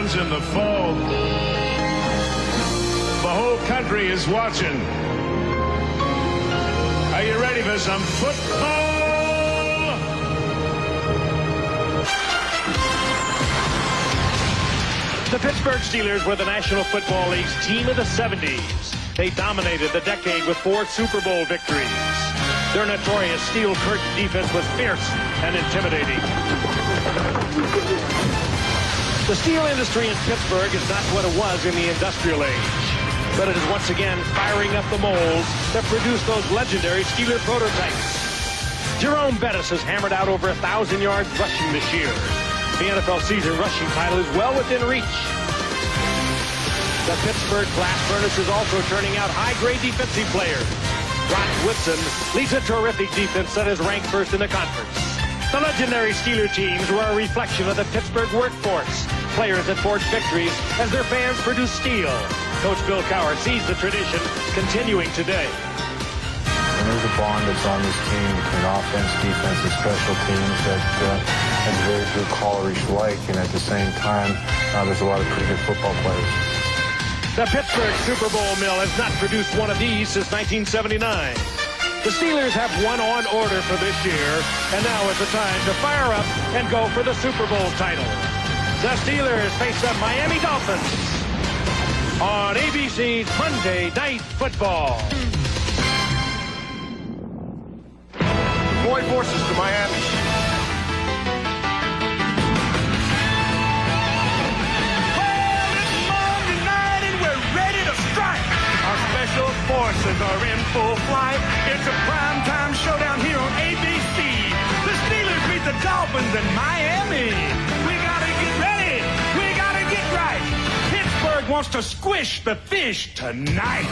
Browns in the fall. The whole country is watching. Are you ready for some football? The Pittsburgh Steelers were the National Football League's team of the 70s. They dominated the decade with 4 Super Bowl victories. Their notorious steel curtain defense was fierce and intimidating. The steel industry in Pittsburgh is not what it was in the industrial age, but it is once again firing up the molds that produced those legendary Steeler prototypes. Jerome Bettis has hammered out over 1,000 yards rushing this year. The NFL season rushing title is well within reach. The Pittsburgh Blast Furnace is also turning out high-grade defensive players. Brock Whitson leads a terrific defense that is ranked first in the conference. The legendary Steeler teams were a reflection of the Pittsburgh workforce. Players that forged victories as their fans produce steel. Coach Bill Cowher sees the tradition continuing today. And there's a bond that's on this team between offense, defense, and special teams that has very good callers-like, and at the same time, there's a lot of pretty good football players. The Pittsburgh Super Bowl mill has not produced one of these since 1979. The Steelers have one on order for this year, and now is the time to fire up and go for the Super Bowl title. The Steelers face the Miami Dolphins on ABC's Monday Night Football. Deploy forces to Miami. Special forces are in full flight. It's a primetime showdown here on ABC. The Steelers beat the Dolphins in Miami. We gotta get ready. We gotta get right. Pittsburgh wants to squish the fish tonight.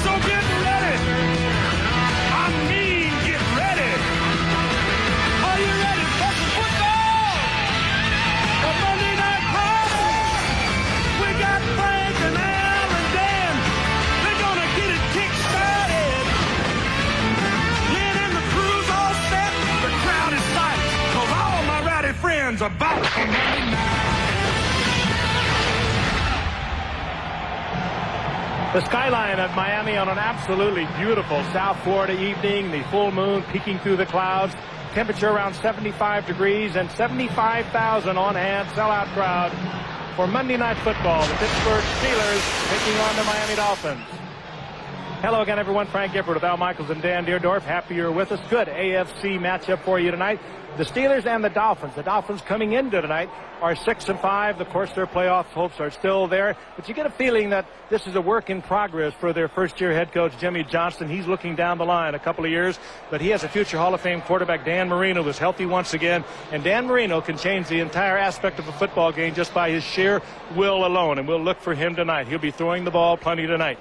So get ready. I mean, get ready. Are you ready for football? A Monday night party. We got Frank and Al and Dan. They're gonna get it kick-started. Lynn and the crew's all set. The crowd is psyched, 'cause all my rowdy friends are back for Monday night. The skyline of Miami on an absolutely beautiful South Florida evening. The full moon peeking through the clouds. Temperature around 75 degrees and 75,000 on hand. Sellout crowd for Monday Night Football. The Pittsburgh Steelers taking on the Miami Dolphins. Hello again, everyone. Frank Gifford with Al Michaels and Dan Deerdorf. Happy you're with us. Good AFC matchup for you tonight. The Steelers and the Dolphins. The Dolphins coming into tonight are 6-5. Of course, their playoff hopes are still there. But you get a feeling that this is a work in progress for their first-year head coach, Jimmy Johnson. He's looking down the line a couple of years. But he has a future Hall of Fame quarterback, Dan Marino, who's healthy once again. And Dan Marino can change the entire aspect of a football game just by his sheer will alone. And we'll look for him tonight. He'll be throwing the ball plenty tonight.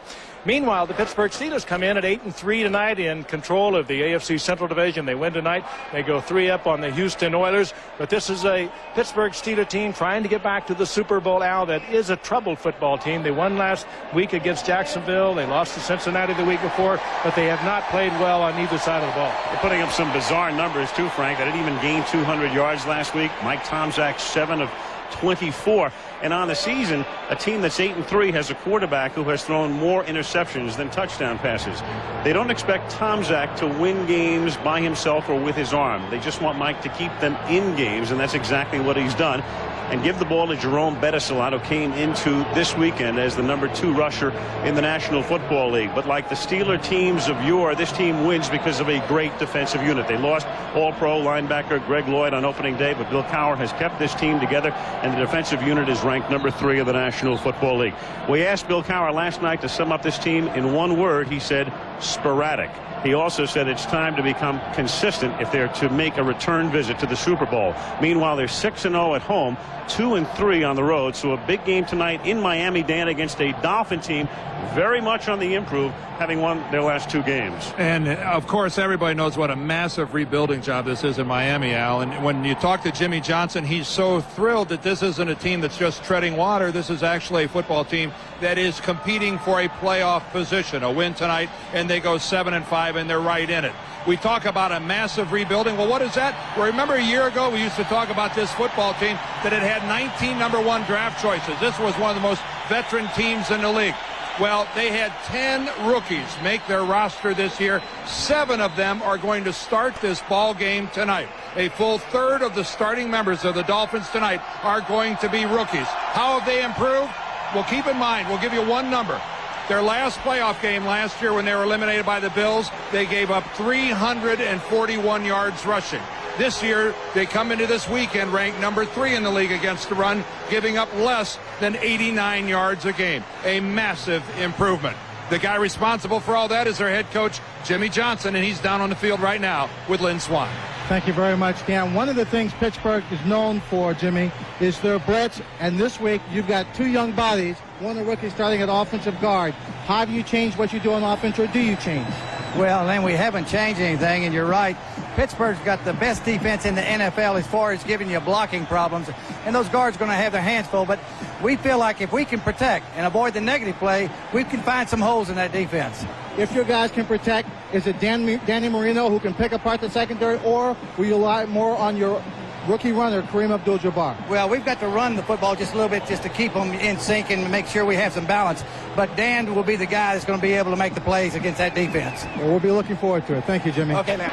Meanwhile, the Pittsburgh Steelers come in at 8-3 tonight in control of the AFC Central Division. They win tonight. They go 3 up on the Houston Oilers. But this is a Pittsburgh Steelers team trying to get back to the Super Bowl. Al, that is a troubled football team. They won last week against Jacksonville. They lost to Cincinnati the week before, but they have not played well on either side of the ball. They're putting up some bizarre numbers too, Frank. They didn't even gain 200 yards last week. Mike Tomczak 7 of 24. And on the season, a team that's 8-3 has a quarterback who has thrown more interceptions than touchdown passes. They don't expect Tomczak to win games by himself or with his arm. They just want Mike to keep them in games, and that's exactly what he's done. And give the ball to Jerome Bettis, who came into this weekend as the #2 rusher in the National Football League. But like the Steeler teams of yore, this team wins because of a great defensive unit. They lost All-Pro linebacker Greg Lloyd on opening day, but Bill Cowher has kept this team together, and the defensive unit is ranked #3 of the National Football League. We asked Bill Cowher last night to sum up this team in one word. He said sporadic. He also said it's time to become consistent if they're to make a return visit to the Super Bowl. Meanwhile, they're 6-0 at home, 2-3 on the road. So a big game tonight in Miami, Dan, against a Dolphin team very much on the improve, having won their last 2 games. And, of course, everybody knows what a massive rebuilding job this is in Miami, Al. And when you talk to Jimmy Johnson, he's so thrilled that this isn't a team that's just treading water. This is actually a football team that is competing for a playoff position. A win tonight, and they go 7-5, and they're right in it. We talk about a massive rebuilding. Well, what is that? Well, remember a year ago we used to talk about this football team that had 19 #1 draft choices. This was one of the most veteran teams in the league. Well, they had 10 rookies make their roster this year. 7 of them are going to start this ball game tonight. A full third of the starting members of the Dolphins tonight are going to be rookies. How have they improved? Well, keep in mind, we'll give you one number. Their last playoff game last year when they were eliminated by the Bills, they gave up 341 yards rushing. This year, they come into this weekend ranked number 3 in the league against the run, giving up less than 89 yards a game. A massive improvement. The guy responsible for all that is their head coach, Jimmy Johnson, and he's down on the field right now with Lynn Swann. Thank you very much, Dan. One of the things Pittsburgh is known for, Jimmy, is their blitz. And this week, you've got 2 young bodies, one a rookie starting at offensive guard. How do you change what you do on offense, or do you change? Well, then we haven't changed anything, and you're right. Pittsburgh's got the best defense in the NFL as far as giving you blocking problems, and those guards are going to have their hands full. But we feel like if we can protect and avoid the negative play, we can find some holes in that defense. If your guys can protect, is it Danny Marino who can pick apart the secondary, or will you rely more on your rookie runner, Kareem Abdul-Jabbar? Well, we've got to run the football just a little bit just to keep them in sync and make sure we have some balance. But Dan will be the guy that's going to be able to make the plays against that defense. Well, we'll be looking forward to it. Thank you, Jimmy. Okay, man.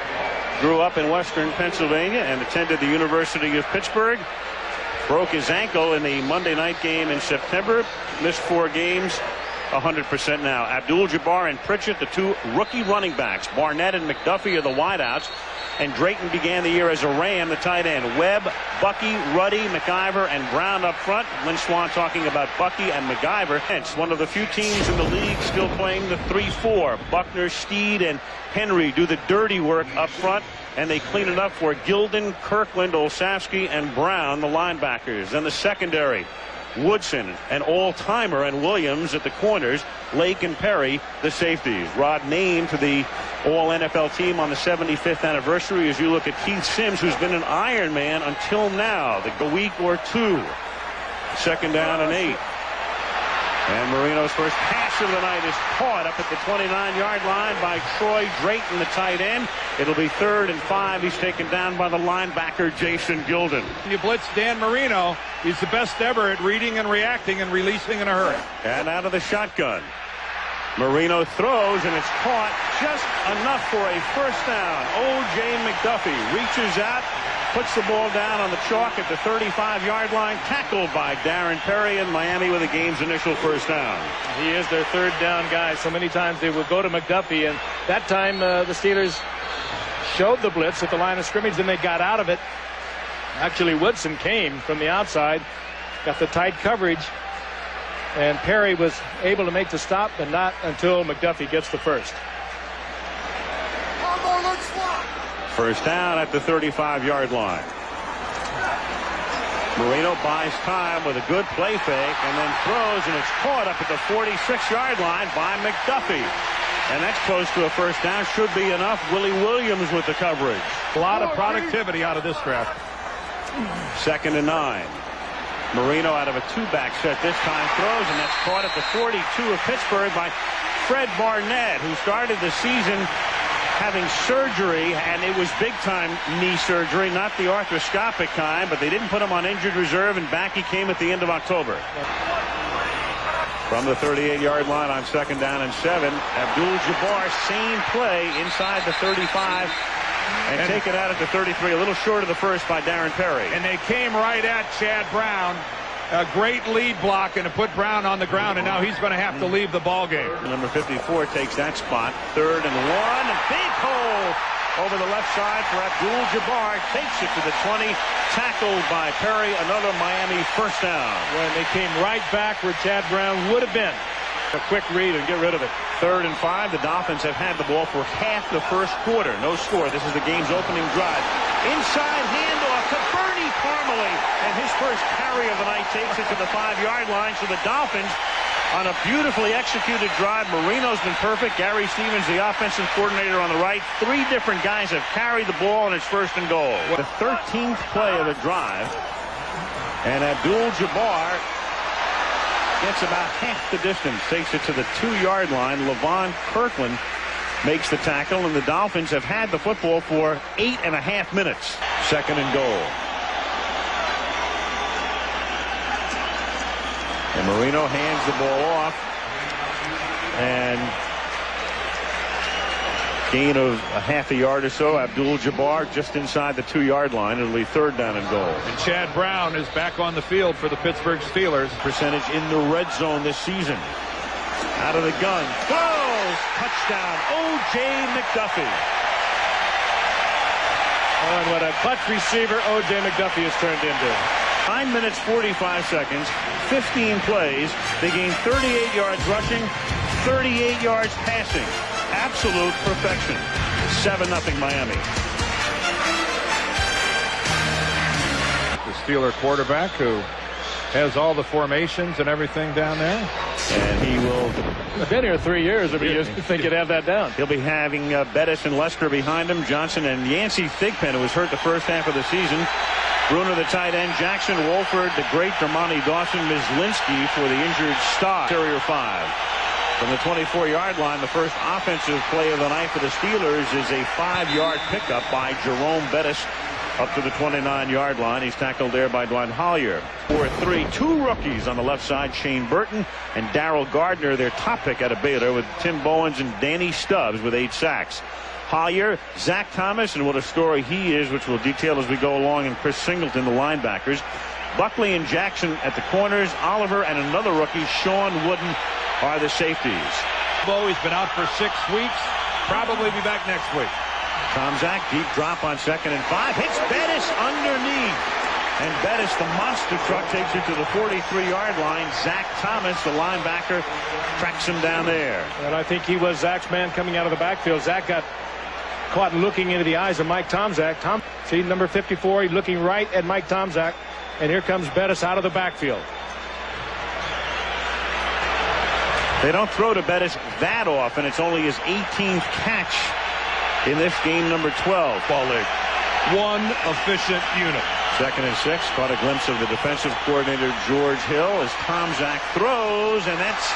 Grew up in Western Pennsylvania and attended the University of Pittsburgh. Broke his ankle in the Monday night game in September. Missed 4 games. 100% now. Abdul-Jabbar and Pritchett, the 2 rookie running backs. Barnett and McDuffie are the wideouts. And Drayton began the year as a Ram, the tight end. Webb, Bucky, Ruddy, McIver, and Brown up front. Lynn Swann talking about Bucky and McIver. It's one of the few teams in the league still playing the 3-4. Buckner, Steed, and Henry do the dirty work up front, and they clean it up for Gilden, Kirkland, Olszewski, and Brown, the linebackers. Then the secondary. Woodson, an all-timer, and Williams at the corners. Lake and Perry, the safeties. Rod named to the All-NFL team on the 75th anniversary. As you look at Keith Sims, who's been an Iron Man until now, a week or 2. 2nd down and 8. And Marino's first pass of the night is caught up at the 29-yard line by Troy Drayton, the tight end. It'll be 3rd and 5. He's taken down by the linebacker, Jason Gilden. When you blitz Dan Marino, he's the best ever at reading and reacting and releasing in a hurry. And out of the shotgun. Marino throws, and it's caught just enough for a first down. O.J. McDuffie reaches out, puts the ball down on the chalk at the 35-yard line, tackled by Darren Perry, and Miami with the game's initial first down. He is their 3rd down guy. So many times they would go to McDuffie, and that time the Steelers showed the blitz at the line of scrimmage, and they got out of it. Actually, Woodson came from the outside, got the tight coverage, and Perry was able to make the stop, but not until McDuffie gets the first. First down at the 35-yard line. Marino buys time with a good play fake and then throws, and it's caught up at the 46-yard line by McDuffie. And that's close to a first down. Should be enough. Willie Williams with the coverage. A lot of productivity out of this draft. 2nd and 9. Marino out of a 2-back set this time throws, and that's caught at the 42 of Pittsburgh by Fred Barnett, who started the season having surgery, and it was big-time knee surgery, not the arthroscopic kind, but they didn't put him on injured reserve, and back he came at the end of October. From the 38-yard line on 2nd down and 7, Abdul-Jabbar, same play inside the 35, and take it out at the 33, a little short of the first by Darren Perry. And they came right at Chad Brown. A great lead block, and to put Brown on the ground, and now he's going to have to leave the ball game. Number 54 takes that spot. 3rd and 1. A big hole over the left side for Abdul-Jabbar. Takes it to the 20. Tackled by Perry. Another Miami first down. When they came right back where Chad Brown would have been. A quick read and get rid of it. 3rd and 5. The Dolphins have had the ball for half the first quarter. No score. This is the game's opening drive. Inside handoff to Bernie Parmalee. And his first carry of the night takes it to the 5-yard line. So the Dolphins on a beautifully executed drive. Marino's been perfect. Gary Stevens, the offensive coordinator, on the right. 3 different guys have carried the ball, and it's 1st and goal. The 13th play of the drive. And Abdul-Jabbar Gets about half the distance. Takes it to the 2-yard line. Levon Kirkland makes the tackle, and the Dolphins have had the football for 8.5 minutes. 2nd and goal. And Marino hands the ball off. And gain of a half a yard or so. Abdul-Jabbar just inside the 2-yard line. It'll be 3rd down and goal. And Chad Brown is back on the field for the Pittsburgh Steelers. Percentage in the red zone this season. Out of the gun. Throws. Touchdown. O.J. McDuffie. Oh, and what a clutch receiver O.J. McDuffie has turned into. 9 minutes 45 seconds. 15 plays. They gained 38 yards rushing. 38 yards passing. Absolute perfection. 7-0 Miami. The Steeler quarterback who has all the formations and everything down there. And he will. He's been here 3 years. If you think you'd have that down. He'll be having Bettis and Lester behind him. Johnson and Yancey Thigpen, who was hurt the first half of the season. Bruner, the tight end. Jackson, Wolford, the great Dermontti Dawson, Myslinski for the injured Star. Interior 5. From the 24-yard line, the first offensive play of the night for the Steelers is a 5-yard pickup by Jerome Bettis up to the 29-yard line. He's tackled there by Dwight Hollier. 4-3, 2 rookies on the left side, Shane Burton and Darrell Gardner, their top pick out of Baylor, with Tim Bowens and Danny Stubbs with 8 sacks. Hollier, Zach Thomas, and what a story he is, which we'll detail as we go along, and Chris Singleton, the linebackers. Buckley and Jackson at the corners. Oliver and another rookie, Sean Wooden, are the safeties. He's been out for 6 weeks. Probably be back next week. Tomczak, deep drop on 2nd and 5. Hits Bettis underneath. And Bettis, the monster truck, takes it to the 43-yard line. Zach Thomas, the linebacker, tracks him down there. And I think he was Zach's man coming out of the backfield. Zach got caught looking into the eyes of Mike Tomczak. See number 54, he's looking right at Mike Tomczak. And here comes Bettis out of the backfield. They don't throw to Bettis that often. It's only his 18th catch in this game, number 12. Ball league. One efficient unit. 2nd and 6. Caught a glimpse of the defensive coordinator, George Hill, as Tomczak throws, and that's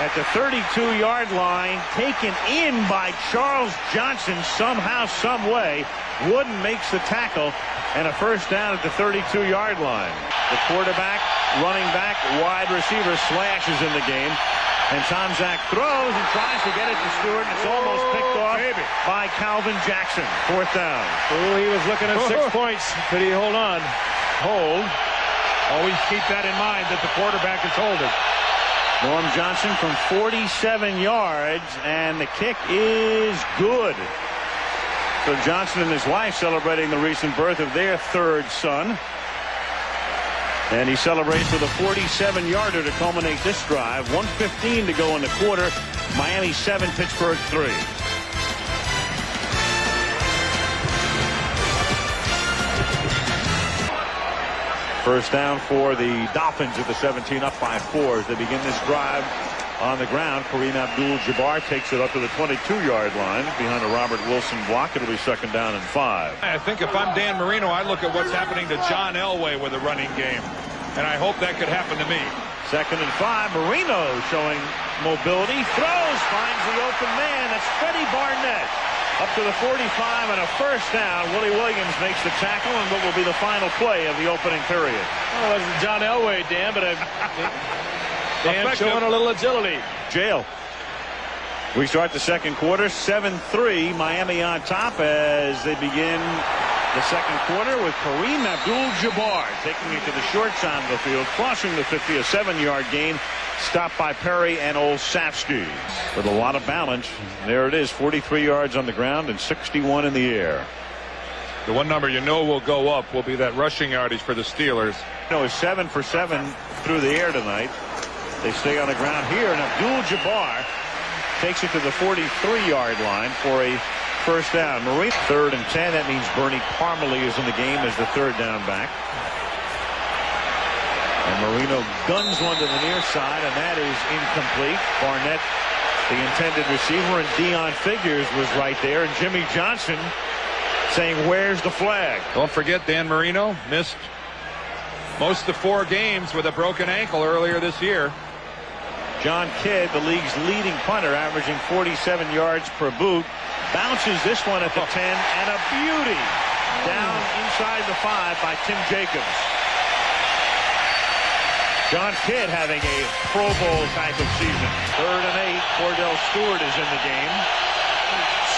at the 32-yard line, taken in by Charles Johnson somehow, some way. Wooden makes the tackle, and a first down at the 32-yard line. The quarterback, running back, wide receiver slashes in the game. And Tomczak throws and tries to get it to Stewart, and it's almost picked off by Calvin Jackson. 4th down. Oh, he was looking at 6 points. Could he hold on? Hold. Always keep that in mind that the quarterback is holding. Norm Johnson from 47 yards, and the kick is good. So Johnson and his wife celebrating the recent birth of their 3rd son. And he celebrates with a 47-yarder to culminate this drive. 1:15 to go in the quarter. Miami 7, Pittsburgh 3. First down for the Dolphins at the 17, up by 4 as they begin this drive on the ground. Kareem Abdul-Jabbar takes it up to the 22-yard line behind a Robert Wilson block. It'll be 2nd down and 5. I think if I'm Dan Marino, I look at what's happening to John Elway with a running game, and I hope that could happen to me. 2nd and 5. Marino showing mobility, throws, finds the open man. That's Freddie Barnett. Up to the 45 and a first down. Willie Williams makes the tackle, and what will be the final play of the opening period. Oh, that's John Elway, Dan, but Dan showing a little agility. Jail. We start the second quarter. 7-3. Miami on top as they begin the second quarter with Kareem Abdul-Jabbar taking it to the short side of the field, crossing the 50, a 7-yard gain. Stopped by Perry and Olszewski with a lot of balance. There it is, 43 yards on the ground and 61 in the air. The one number you know will go up will be that rushing yardage for the Steelers. You know, 7 for 7 through the air tonight. They stay on the ground here, and Abdul-Jabbar takes it to the 43-yard line for a first down. Marino, 3rd and 10. That means Bernie Parmalee is in the game as the 3rd down back. And Marino guns one to the near side, and that is incomplete. Barnett, the intended receiver, and Deion Figures was right there. And Jimmy Johnson saying, "Where's the flag?" Don't forget Dan Marino missed Most of 4 games with a broken ankle earlier this year. John Kidd, the league's leading punter, averaging 47 yards per boot. Bounces this one at the 10, and a beauty down inside the 5 by Tim Jacobs. John Kidd having a Pro Bowl type of season. 3rd and 8. Cordell Stewart is in the game.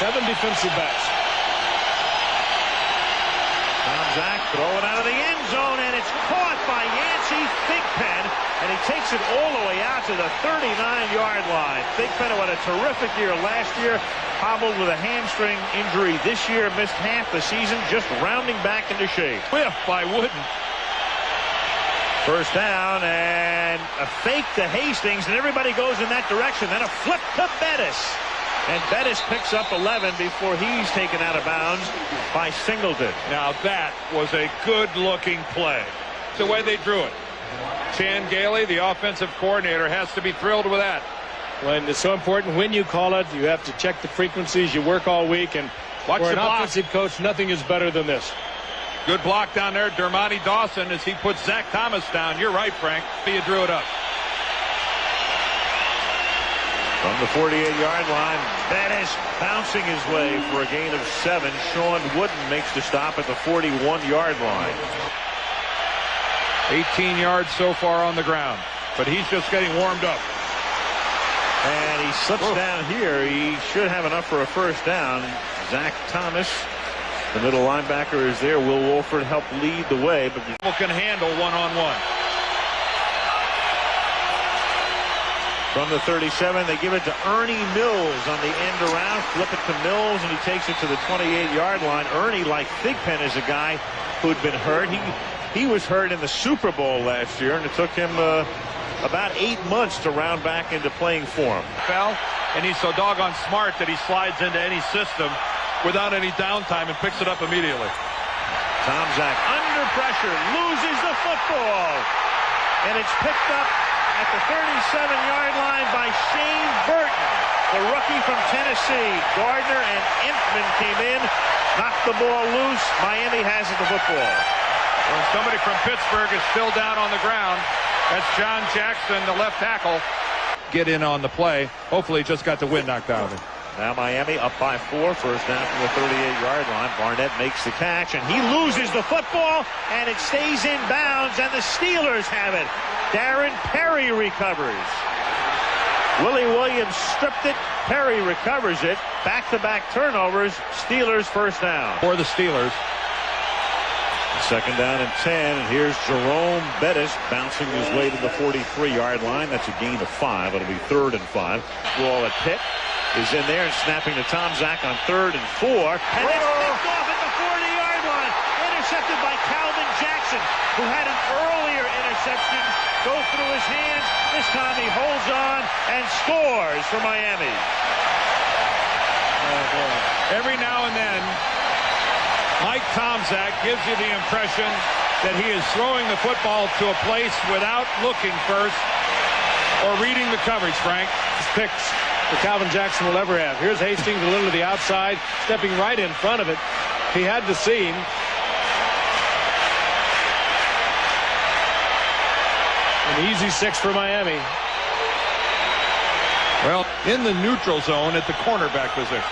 7 defensive backs. Zach throwing out of the end zone, and it's caught by Yancey Thigpen, and he takes it all the way out to the 39-yard line. Thigpen had a terrific year last year, hobbled with a hamstring injury this year, missed half the season, just rounding back into shape. Whiff by Wooden. First down, and a fake to Hastings, and everybody goes in that direction. Then a flip to Bettis. And Bettis picks up 11 before he's taken out of bounds by Singleton. Now that was a good-looking play. The way they drew it. Chan Gailey, the offensive coordinator, has to be thrilled with that. When it's so important when you call it, you have to check the frequencies. You work all week, and Watch for the an block. offensive coach, nothing is better than this. Good block down there. Dermontti Dawson as he puts Zach Thomas down. You're right, Frank. You drew it up. From the 48-yard line, Bettis bouncing his way for a gain of 7. Sean Wooden makes the stop at the 41-yard line. 18 yards so far on the ground, but he's just getting warmed up. And he slips down here. He should have enough for a first down. Zach Thomas, the middle linebacker, is there. Will Wolford helped lead the way, but People can handle one-on-one. from the 37, they give it to Ernie Mills on the end around. Flip it to Mills, and he takes it to the 28-yard line. Ernie, like Thigpen, is a guy who'd been hurt. He was hurt in the Super Bowl last year, and it took him about 8 months to round back into playing form. Fell, and he's so doggone smart that he slides into any system without any downtime and picks it up immediately. Tomczak under pressure, loses the football, and it's picked up at the 37-yard line by Shane Burton, the rookie from Tennessee. Gardner and Entman came in, knocked the ball loose. Miami has the football. When somebody from Pittsburgh is still down on the ground, that's John Jackson, the left tackle. Get in on the play. Hopefully just got the wind knocked out of it. Now Miami up by 4, first down from the 38-yard line. Barnett makes the catch, and he loses the football, and it stays in bounds, and the Steelers have it. Darren Perry recovers. Willie Williams stripped it. Perry recovers it. Back-to-back turnovers. Steelers first down. For the Steelers. Second down and 10, and here's Jerome Bettis bouncing his way to the 43-yard line. That's a gain of 5. It'll be 3rd and 5. Ball at Pitt is in there and snapping to Tomczak on 3rd and 4. And it's picked off at the 40-yard line. Intercepted by Calvin Jackson, who had an earlier interception go through his hands. This time he holds on and scores for Miami. Every now and then, Mike Tomczak gives you the impression that he is throwing the football to a place without looking first or reading the coverage, Frank. Picks that Calvin Jackson will ever have. Here's Hastings a little to the outside, stepping right in front of it. He had the seam. An easy 6 for Miami. Well, in the neutral zone at the cornerback position.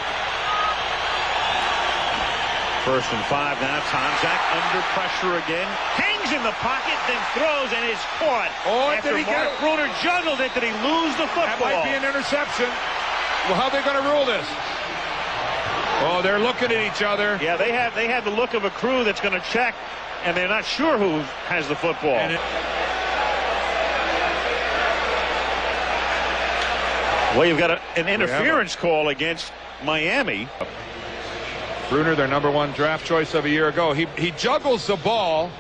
First and 5 now. Tomczak under pressure again. Hangs in the pocket, then throws, and is caught. Oh, after did he Mark get it? Bruner juggled it. Did he lose the football? That might be an interception. Well, how are they going to rule this? Oh, they're looking at each other. Yeah, they have the look of a crew that's going to check, and they're not sure who has the football. Well, you've got an interference call against Miami. Bruner, their #1 draft choice of a year ago. He juggles the ball.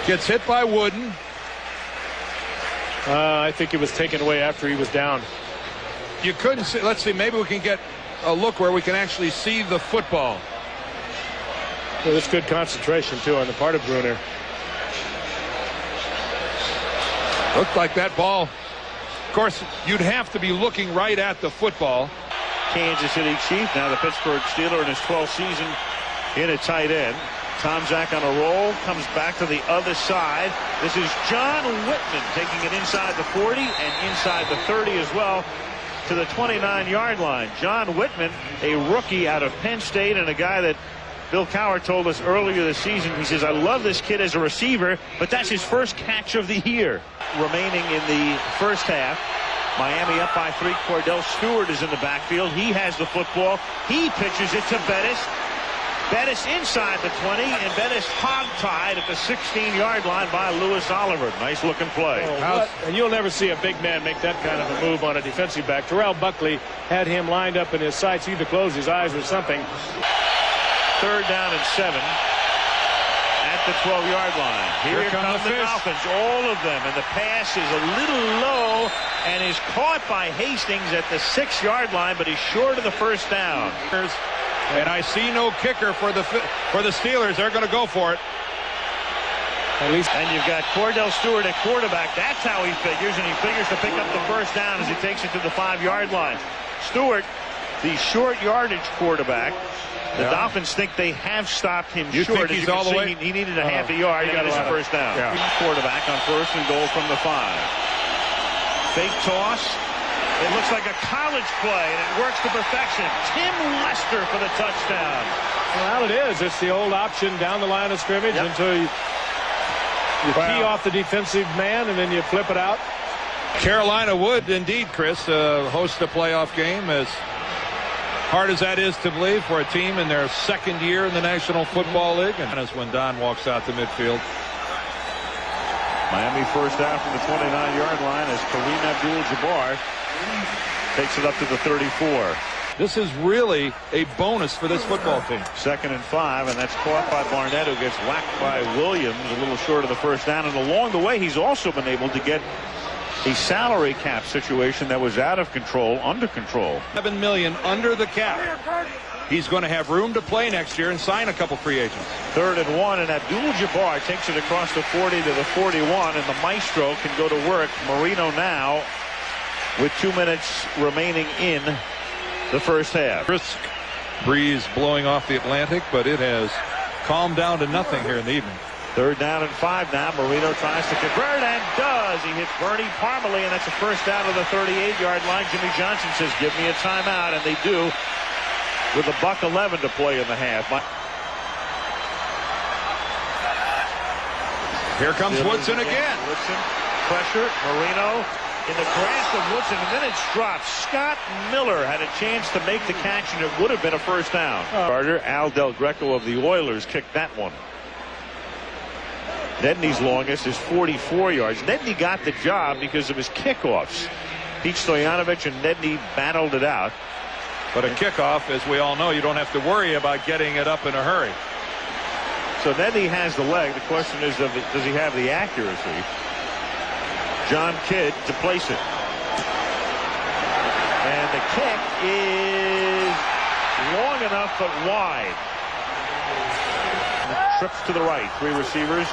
Gets hit by Wooden. I think it was taken away after he was down. You couldn't see. Let's see. Maybe we can get a look where we can actually see the football. Well, that's good concentration, too, on the part of Bruner. Looked like that ball. Of course, you'd have to be looking right at the football. Kansas City Chief, now the Pittsburgh Steeler in his 12th season in a tight end. Tomczak on a roll, comes back to the other side. This is John Whitman taking it inside the 40 and inside the 30 as well to the 29-yard line. John Whitman, a rookie out of Penn State and a guy that Bill Cowher told us earlier this season. He says, I love this kid as a receiver, but that's his first catch of the year. Remaining in the first half, Miami up by 3. Cordell Stewart is in the backfield. He has the football. He pitches it to Bettis. Bettis inside the 20, and Bettis hog-tied at the 16-yard line by Lewis Oliver. Nice looking play. And you'll never see a big man make that kind of a move on a defensive back. Terrell Buckley had him lined up in his sights, either close his eyes or something. 3rd down and 7 at the 12-yard line. Here come the Dolphins, all of them, and the pass is a little low and is caught by Hastings at the 6-yard line, but he's short of the first down. And I see no kicker for the Steelers. They're going to go for it. And you've got Cordell Stewart at quarterback. That's how he figures, and he figures to pick up the first down as he takes it to the 5-yard line. Stewart, the short yardage quarterback. The Dolphins think they have stopped him short. Think he's all the way? He needed a half a yard. He got his first down. Yeah. Quarterback on 1st and goal from the 5. Fake toss. It looks like a college play, and it works to perfection. Tim Lester for the touchdown. Well, it is. It's the old option down the line of scrimmage until you key off the defensive man, and then you flip it out. Carolina would indeed, Chris, host a playoff game, as hard as that is to believe for a team in their 2nd year in the National Football League. And that's when Don walks out to midfield. Miami first down from the 29-yard line as Kareem Abdul-Jabbar takes it up to the 34. This is really a bonus for this football team. 2nd and 5, and that's caught by Barnett, who gets whacked by Williams a little short of the first down. And along the way, he's also been able to get a salary cap situation that was out of control, under control. $7 million under the cap. He's going to have room to play next year and sign a couple free agents. 3rd and 1, and Abdul-Jabbar takes it across the 40 to the 41, and the maestro can go to work. Marino now with 2 minutes remaining in the first half. Brisk breeze blowing off the Atlantic, but it has calmed down to nothing here in the evening. 3rd down and 5 now. Marino tries to convert and does. He hits Bernie Parmalee, and that's a first down to the 38-yard line. Jimmy Johnson says, give me a timeout, and they do with $1:11 to play in the half. Here comes Woodson again. Woodson, pressure, Marino in the grasp of Woodson, and then it's dropped. Scott Miller had a chance to make the catch, and it would have been a first down. Carter, Al Del Greco of the Oilers kicked that one. Nedney's longest is 44 yards. Nedney got the job because of his kickoffs. Pete Stoyanovich and Nedney battled it out. But a kickoff, as we all know, you don't have to worry about getting it up in a hurry. So Nedney has the leg. The question is, does he have the accuracy? John Kidd to place it. And the kick is long enough but wide. Trips to the right. 3 receivers.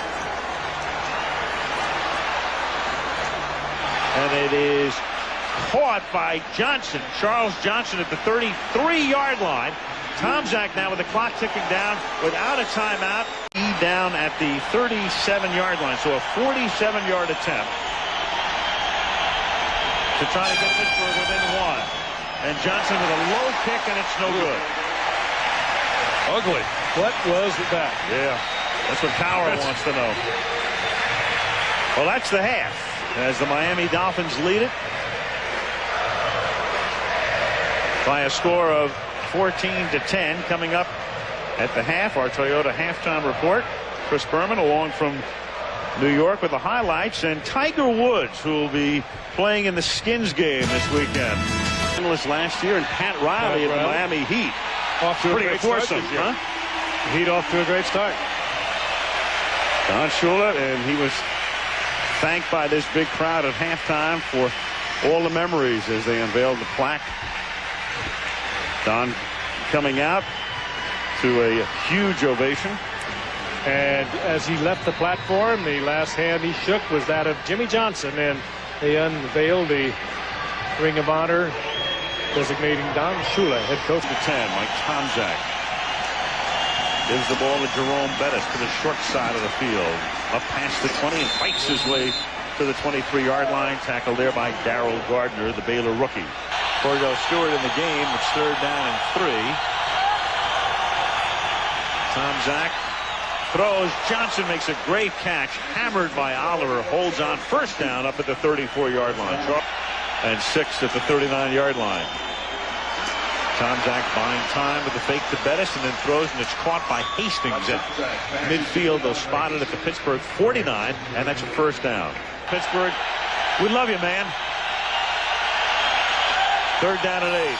And it is caught by Johnson. Charles Johnson at the 33-yard line. Tomczak now with the clock ticking down without a timeout. Down at the 37-yard line. So a 47-yard attempt to try to get Pittsburgh within 1. And Johnson with a low kick, and it's no good. Ugly. What was that? Yeah, that's what Cowher wants to know. Well, that's the half as the Miami Dolphins lead it by a score of 14-10. Coming up at the half, our Toyota halftime report. Chris Berman along from New York with the highlights, and Tiger Woods, who will be playing in the Skins game this weekend. Last year, and Pat Riley of the Miami Heat. Off to a great start this year. Heat off to a great start. Don Shula, and he was thanked by this big crowd at halftime for all the memories as they unveiled the plaque. Don coming out to a huge ovation. And as he left the platform, the last hand he shook was that of Jimmy Johnson, and they unveiled the Ring of Honor designating Don Shula head coach. To 10, Mike Tomczak. Gives the ball to Jerome Bettis to the short side of the field. Up past the 20 and fights his way to the 23-yard line. Tackled there by Darrell Gardner, the Baylor rookie. Cordell Stewart in the game. It's 3rd down and 3. Tom Zach throws. Johnson makes a great catch. Hammered by Oliver. Holds on 1st down up at the 34-yard line. And 6th at the 39-yard line. Tom Zach buying time with the fake to Bettis and then throws, and it's caught by Hastings at midfield. They'll spot it at the Pittsburgh 49, and that's a 1st down. Pittsburgh, we love you, man. 3rd down and 8.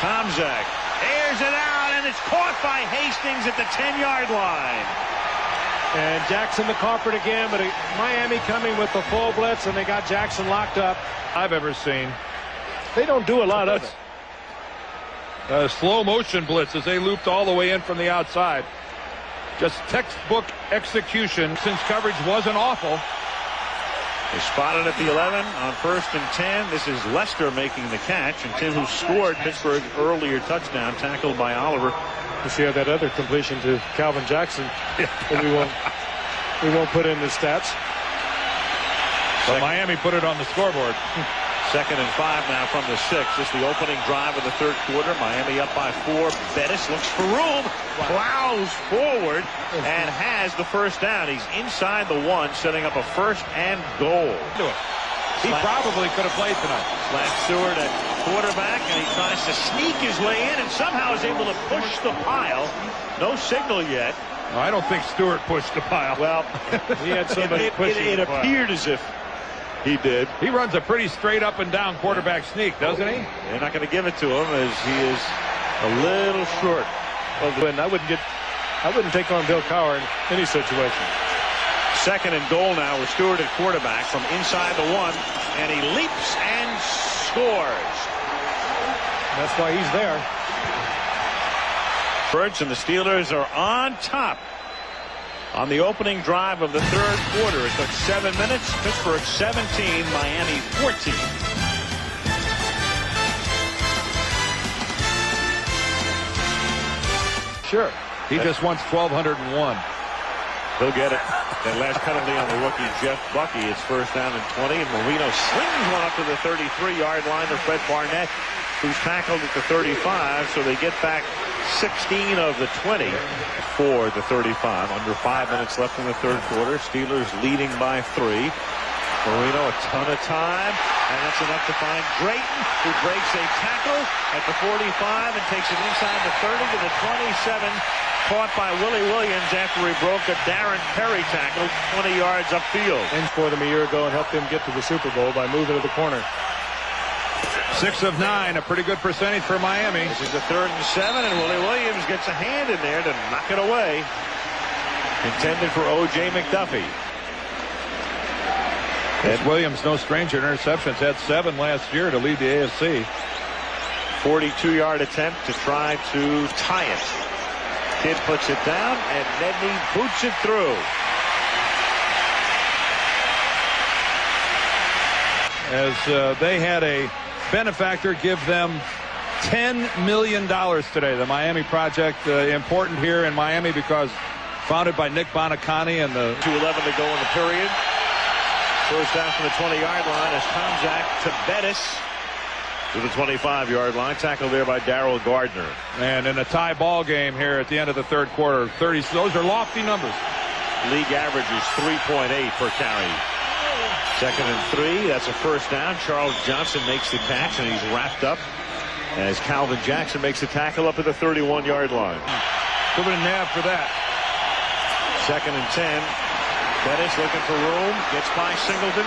Tom Zach airs it out, and it's caught by Hastings at the 10-yard line. And Jackson the culprit again, but Miami coming with the full blitz, and they got Jackson locked up. I've ever seen. They don't do a lot of it. Slow motion blitz as they looped all the way in from the outside. Just textbook execution since coverage wasn't awful. They spotted at the 11 on 1st and 10. This is Lester making the catch, and Tim, who scored Pittsburgh's earlier touchdown, tackled by Oliver. You see how that other completion to Calvin Jackson that we won't put in the stats. But Miami put it on the scoreboard. 2nd and 5 now from the 6. This is the opening drive of the 3rd quarter. Miami up by 4. Bettis looks for room, plows forward, and has the 1st down. He's inside the 1, setting up a 1st and goal. He probably could have played tonight. Slash Stewart at quarterback, and he tries to sneak his way in and somehow is able to push the pile. No signal yet. No, I don't think Stewart pushed the pile. Well, he had somebody pushing it appeared as if he did. He runs a pretty straight up and down quarterback sneak, doesn't he? They're not going to give it to him as he is a little short. I wouldn't take on Bill Cowher in any situation. 2nd and goal now with Stewart at quarterback from inside the 1, and he leaps and scores. That's why he's there. Birds and the Steelers are on top on the opening drive of the 3rd quarter. It took 7 minutes. Pittsburgh 17, Miami 14. Sure. He just wants 1,201. He'll get it. That last penalty on the rookie, Jeff Bucky. It's 1st down and 20, and Marino slings one up to the 33-yard line to Fred Barnett, who's tackled at the 35, so they get back 16 of the 20 for the 35. Under 5 minutes left in the 3rd quarter. Steelers leading by 3. Marino a ton of time, and that's enough to find Drayton, who breaks a tackle at the 45 and takes it inside the 30 to the 27. Caught by Willie Williams after he broke a Darren Perry tackle 20 yards upfield. And for them a year ago and helped them get to the Super Bowl by moving to the corner. 6 of 9, a pretty good percentage for Miami. This is a 3rd and 7, and Willie Williams gets a hand in there to knock it away. Intended for O.J. McDuffie. Ed Williams, no stranger to interceptions, had 7 last year to lead the AFC. 42-yard attempt to try to tie it. Kidd puts it down, and Nedney boots it through. As they had a benefactor give them $10 million today. The Miami Project, important here in Miami because founded by Nick Bonacani and the 2:11 to go in the period. 1st down from the 20-yard line as Tom Zach to Bettis to the 25-yard line. Tackled there by Darrell Gardner. And in a tie ball game here at the end of the 3rd quarter, 30. Those are lofty numbers. League average is 3.8 per carry. 2nd and 3. That's a 1st down. Charles Johnson makes the catch, and he's wrapped up as Calvin Jackson makes the tackle up at the 31-yard line. Good nab for that. 2nd and 10. Bettis looking for room. Gets by Singleton.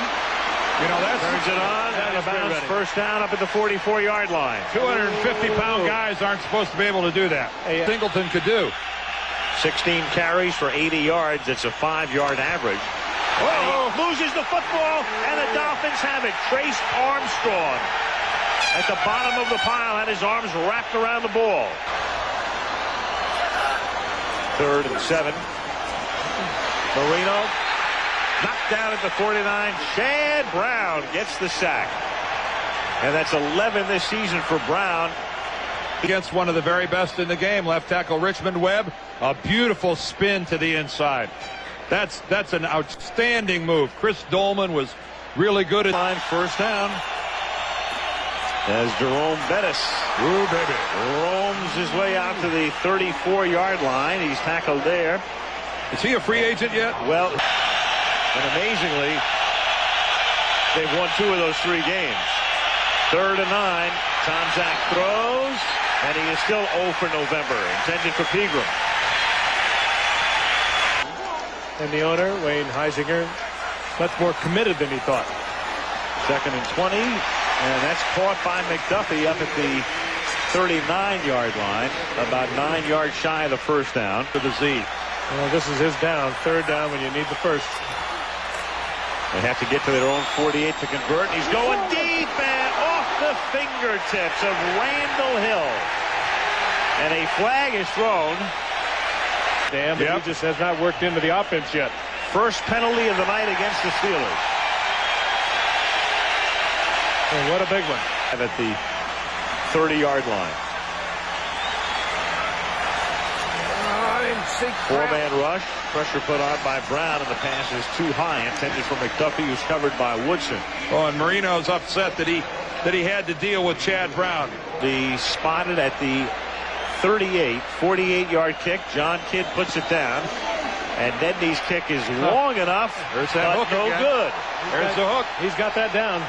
You know, that turns it on. Out of bounds. 1st down up at the 44-yard line. 250-pound guys aren't supposed to be able to do that. Singleton could do. 16 carries for 80 yards. It's a 5-yard average. He loses the football, and the Dolphins have it. Trace Armstrong at the bottom of the pile had his arms wrapped around the ball. 3rd and 7. Marino knocked down at the 49. Chad Brown gets the sack. And that's 11 this season for Brown. Against one of the very best in the game, left tackle Richmond Webb. A beautiful spin to the inside. That's an outstanding move. Chris Dolman was really good at line. First down. As Jerome Bettis roams his way out to the 34-yard line. He's tackled there. Is he a free agent yet? Well, and amazingly, they've won 2 of those 3 games. 3rd and 9. Tomczak throws, and he is still 0 for November. Intended for Pegram. And the owner, Wayne Heisinger, much more committed than he thought. 2nd and 20, and that's caught by McDuffie up at the 39-yard line, about 9 yards shy of the first down. To the Z. Well, this is his down. 3rd down when you need the first. They have to get to their own 48 to convert. He's going deep and off the fingertips of Randall Hill. And a flag is thrown. Damn, but he just has not worked into the offense yet. First penalty of the night against the Steelers. And what a big one. At the 30-yard line. 4-man rush. Pressure put on by Brown, and the pass is too high. Intended for McDuffie, who's covered by Woodson. Oh, and Marino's upset that he had to deal with Chad Brown. The spotted at the 38, 48-yard kick. John Kidd puts it down. And Nedney's kick is long enough. There's that but hook no again. good. There's the hook. He's got that down.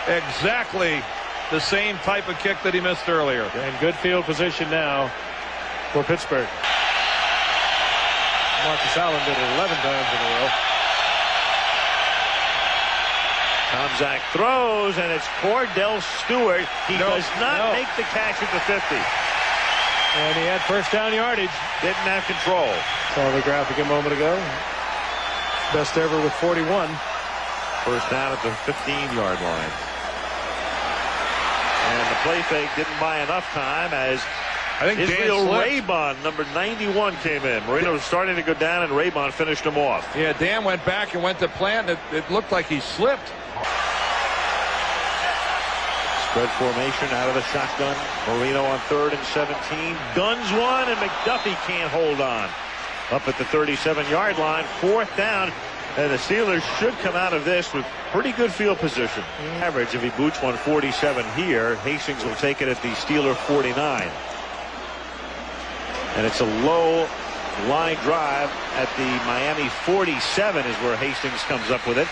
Exactly the same type of kick that he missed earlier. And good field position now for Pittsburgh. Marcus Allen did it 11 times in a row. Tomczak throws, and it's Cordell Stewart. He does not make the catch at the 50. And he had first down yardage. Didn't have control. Saw the graphic a moment ago. Best ever with 41. First down at the 15-yard line. And the play fake didn't buy enough time as I think Israel Raybon, number 91, came in. Marino was starting to go down, and Raybon finished him off. Yeah, Dan went back and went to plant. It looked like he slipped. Spread formation out of the shotgun. Marino on 3rd and 17. Guns one, and McDuffie can't hold on. Up at the 37-yard line. 4th down. And the Steelers should come out of this with pretty good field position. Average, if he boots 147 here, Hastings will take it at the Steeler 49. And it's a low line drive at the Miami 47 is where Hastings comes up with it.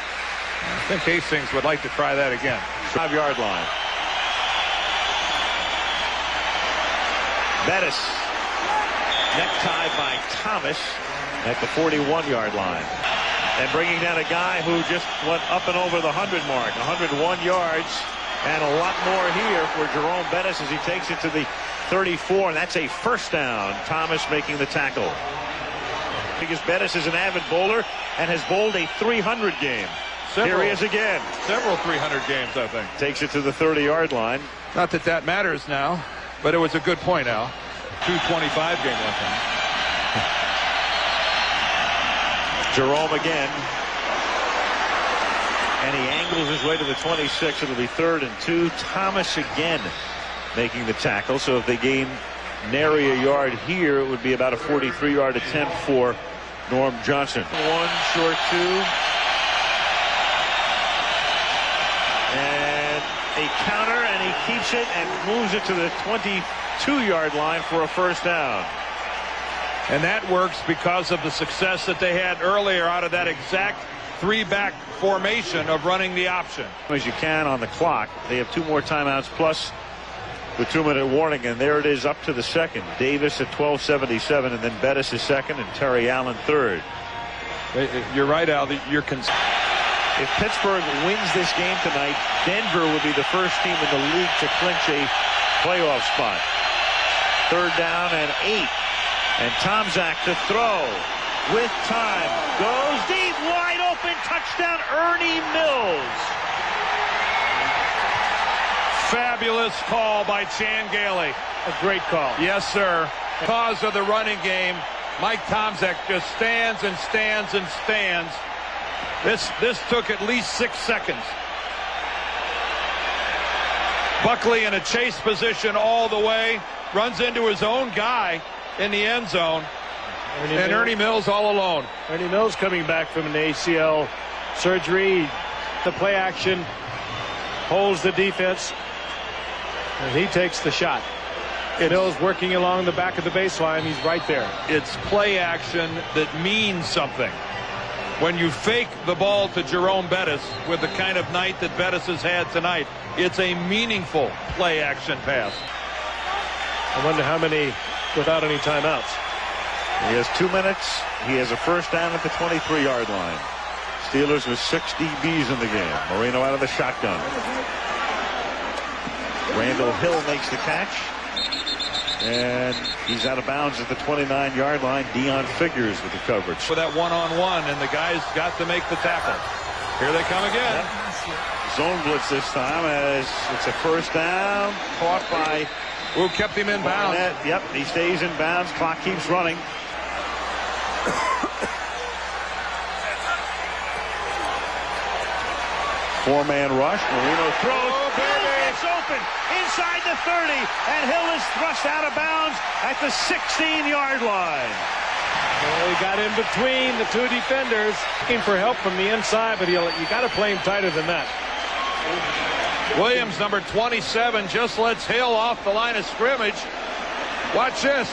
I think Hastings would like to try that again. 5-yard line. Bettis. Necktie by Thomas at the 41-yard line. And bringing down a guy who just went up and over the 100 mark. 101 yards and a lot more here for Jerome Bettis as he takes it to the 34, and that's a first down. Thomas making the tackle. Because Bettis is an avid bowler and has bowled a 300 game. Here he is again. Several 300 games, I think. Takes it to the 30-yard line. Not that that matters now, but it was a good point, Al. 225 game left on. Jerome again. And he angles his way to the 26. It'll be 3rd and 2. Thomas again making the tackle. So if they gain nary a yard here, it would be about a 43-yard attempt for Norm Johnson. 1 short 2. And a counter, and he keeps it and moves it to the 22-yard line for a first down. And that works because of the success that they had earlier out of that exact 3-back formation of running the option. As you can on the clock. They have 2 more timeouts plus the 2-minute warning, and there it is up to the second. Davis at 12:77, and then Bettis is second, and Terry Allen third. You're right, Al. If Pittsburgh wins this game tonight, Denver will be the first team in the league to clinch a playoff spot. 3rd down and 8. And Tomczak to throw with time. Goes deep, wide open, touchdown, Ernie Mills. Fabulous call by Chan Gailey. A great call. Yes, sir. Because of the running game, Mike Tomczak just stands and stands and stands. This took at least 6 seconds. Buckley in a chase position all the way. Runs into his own guy in the end zone. Ernie Mills all alone. Ernie Mills coming back from an ACL surgery. The play action holds the defense, and he takes the shot. Mills working along the back of the baseline. He's right there. It's play action that means something. When you fake the ball to Jerome Bettis with the kind of night that Bettis has had tonight, it's a meaningful play action pass. I wonder how many without any timeouts. He has 2 minutes. He has a first down at the 23-yard line. Steelers with 6 DBs in the game. Marino out of the shotgun. Randall Hill makes the catch. And he's out of bounds at the 29-yard line. Dion Figures with the coverage. For that one-on-one, and the guys got to make the tackle. Here they come again. Yep. Zone blitz this time as it's a first down. Caught by... Who kept him in bounds. Yep, he stays in bounds. Clock keeps running. Four-man rush. Marino throws. Oh, Hill gets open inside the 30, and Hill is thrust out of bounds at the 16-yard line. Well, he got in between the two defenders, looking for help from the inside, but you got to play him tighter than that. Williams, number 27, just lets Hill off the line of scrimmage. Watch this.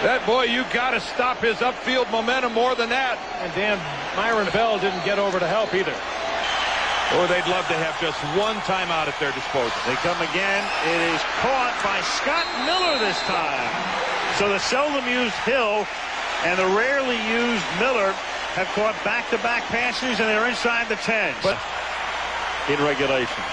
That boy, you got to stop his upfield momentum more than that. And Myron Bell didn't get over to help either. Or they'd love to have just one timeout at their disposal. They come again. It is caught by Scott Miller this time. So the seldom used Hill and the rarely used Miller have caught back-to-back passes, and they're inside the 10. But in regulation.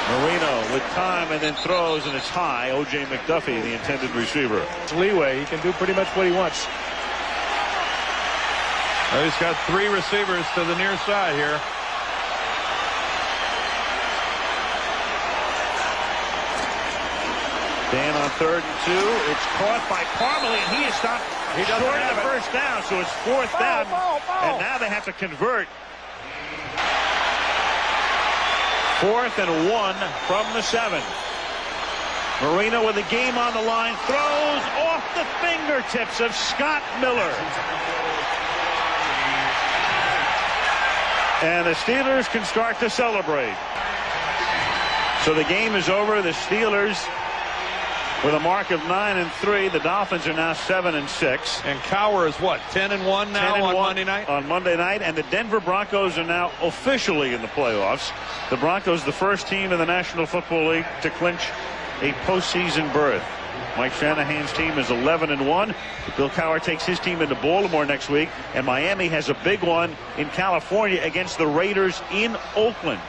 Marino with time and then throws, and it's high. O.J. McDuffie, the intended receiver. It's leeway. He can do pretty much what he wants. Well, he's got 3 receivers to the near side here. Dan on 3rd and 2. It's caught by Parmalee, and he is stopped short of the first down, so it's 4th down. And now they have to convert. 4th and 1 from the 7. Marino with the game on the line, throws off the fingertips of Scott Miller. And the Steelers can start to celebrate. So the game is over. The Steelers with a mark of 9-3. The Dolphins are now 7-6. And Cowher is what, 10-1 now on Monday night? On Monday night. And the Denver Broncos are now officially in the playoffs. The Broncos, the first team in the National Football League to clinch a postseason berth. Mike Shanahan's team is 11-1. Bill Cowher takes his team into Baltimore next week, and Miami has a big one in California against the Raiders in Oakland.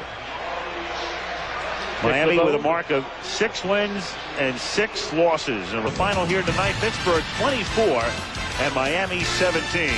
Miami with a mark of 6 wins and 6 losses. And the final here tonight, Pittsburgh 24 and Miami 17.